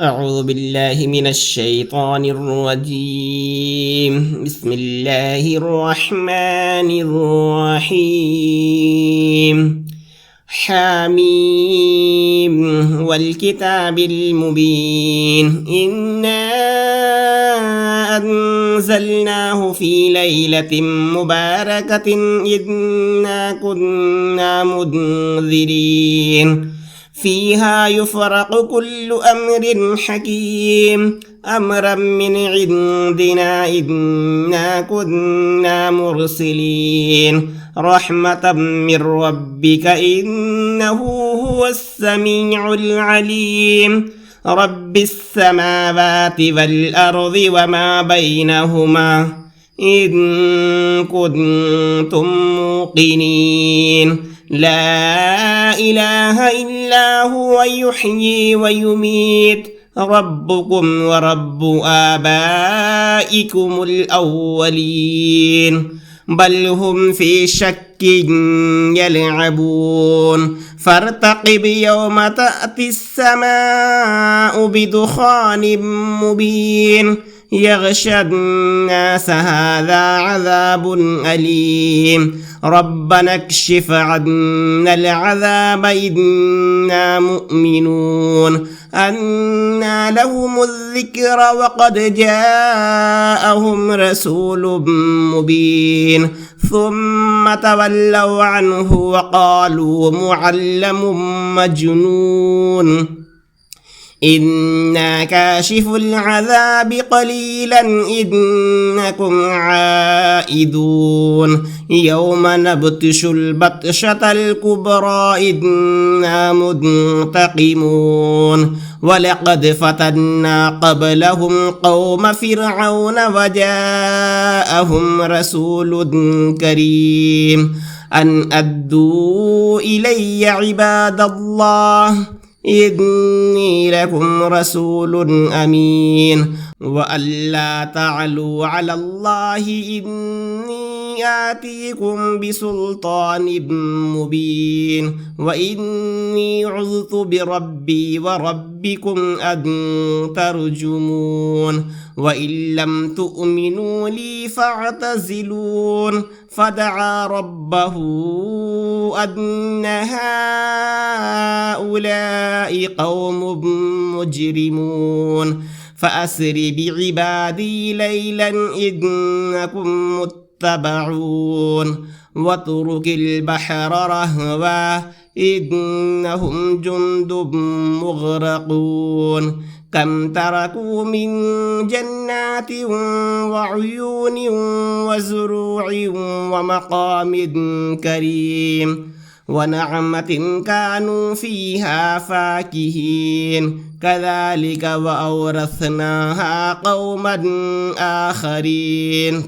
أعوذ بالله من الشيطان الرجيم. بسم الله الرحمن الرحيم. حميم والكتاب المبين إنا أنزلناه في ليلة مباركة إنا كنا منذرين فيها يفرق كل أمر حكيم أمرا من عندنا إنا كنا مرسلين رحمة من ربك إنه هو السميع العليم رب السماوات والأرض وما بينهما إن كنتم موقنين لا إله إلا هو يحيي ويميت ربكم ورب آبائكم الأولين بل هم في شك يلعبون فارتقب يوم تأتي السماء بدخان مبين يغشى الناس هذا عذاب أليم ربنا اكشف عنا العذاب إنا مؤمنون أنى لهم الذكر وقد جاءهم رسول مبين ثم تولوا عنه وقالوا معلم مجنون إنا كاشف العذاب قليلا إنكم عائدون يوم نبطش البطشة الكبرى إنا منتقمون ولقد فتنا قبلهم قوم فرعون وجاءهم رسول كريم أن أدوا إلي عباد الله إني لكم رسول أمين وأن لا تعلوا على الله إني آتيكم بسلطان مبين وإني عذت بربي وربكم أن ترجمون وإن لم تؤمنوا لي فاعتزلون فدعا ربه أن هؤلاء قوم مجرمون فأسر بعبادي ليلا إنكم متبعون واترك البحر رهوا إنهم جند مغرقون كم تركوا من جنات وعيون وزروع ومقام كريم ونعمة كانوا فيها فاكهين كذلك وأورثناها قوما آخرين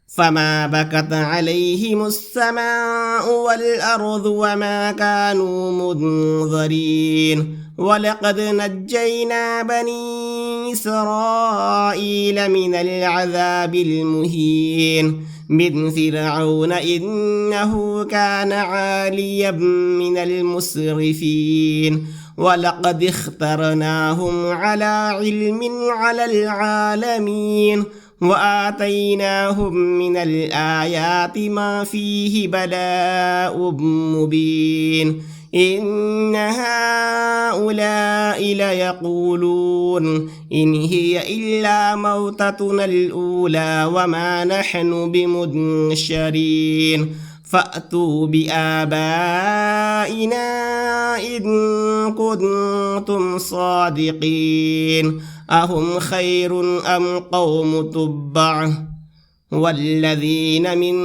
فما بكت عليهم السماء والأرض وما كانوا منظرين ولقد نجينا بني إسرائيل من العذاب المهين من فرعون إنه كان عاليا من المسرفين ولقد اخترناهم على علم على العالمين وآتيناهم من الآيات ما فيه بلاء مبين إن هؤلاء ليقولون إن هي إلا موتتنا الأولى وما نحن بمنشرين فأتوا بآبائنا إن كنتم صادقين أهم خير أم قوم تبع والذين من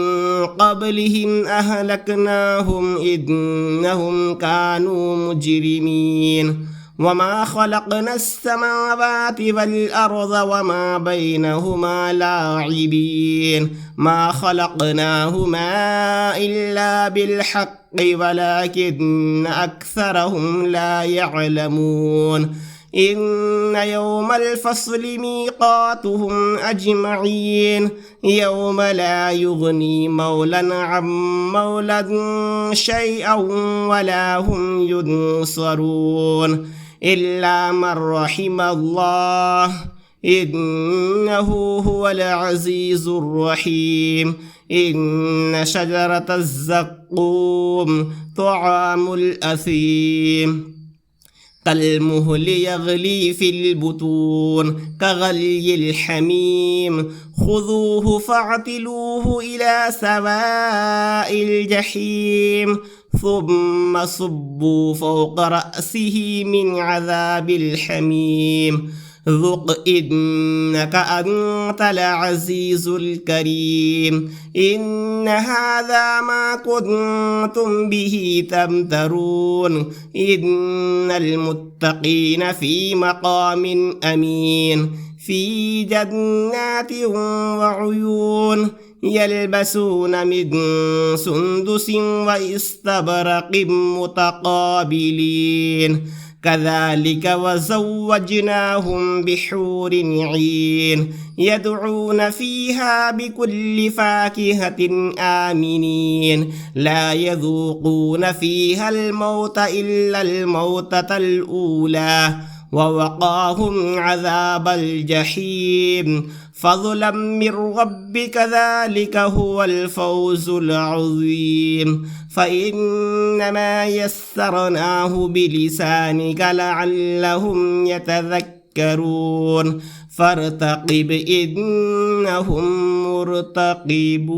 قبلهم أهلكناهم إنهم كانوا مجرمين وما خلقنا السماوات والأرض وما بينهما لاعبين ما خلقناهما إلا بالحق ولكن أكثرهم لا يعلمون إن يوم الفصل ميقاتهم أجمعين يوم لا يغني مولى عن مولى شيئا ولا هم ينصرون إلا من رحم الله إنه هو العزيز الرحيم. إن شجرة الزقوم طعام الأثيم كالمهل يغلي في البطون كغلي الحميم. خذوه فاعتلوه إلى سواء الجحيم ثم صبوا فوق رأسه من عذاب الحميم ذق إنك أنت العزيز الكريم. إن هذا ما كنتم به تمترون. إن المتقين في مقام أمين في جنات وعيون يلبسون من سندس واستبرق متقابلين كذلك وزوجناهم بحور عين يدعون فيها بكل فاكهة آمنين لا يذوقون فيها الموت إلا الموتة الأولى ووقاهم عذاب الجحيم فضلا من ربك ذلك هو الفوز العظيم. فإنما يسرناه بلسانك لعلهم يتذكرون فارتقب إنهم مرتقبون.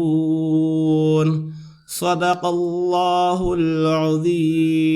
صدق الله العظيم.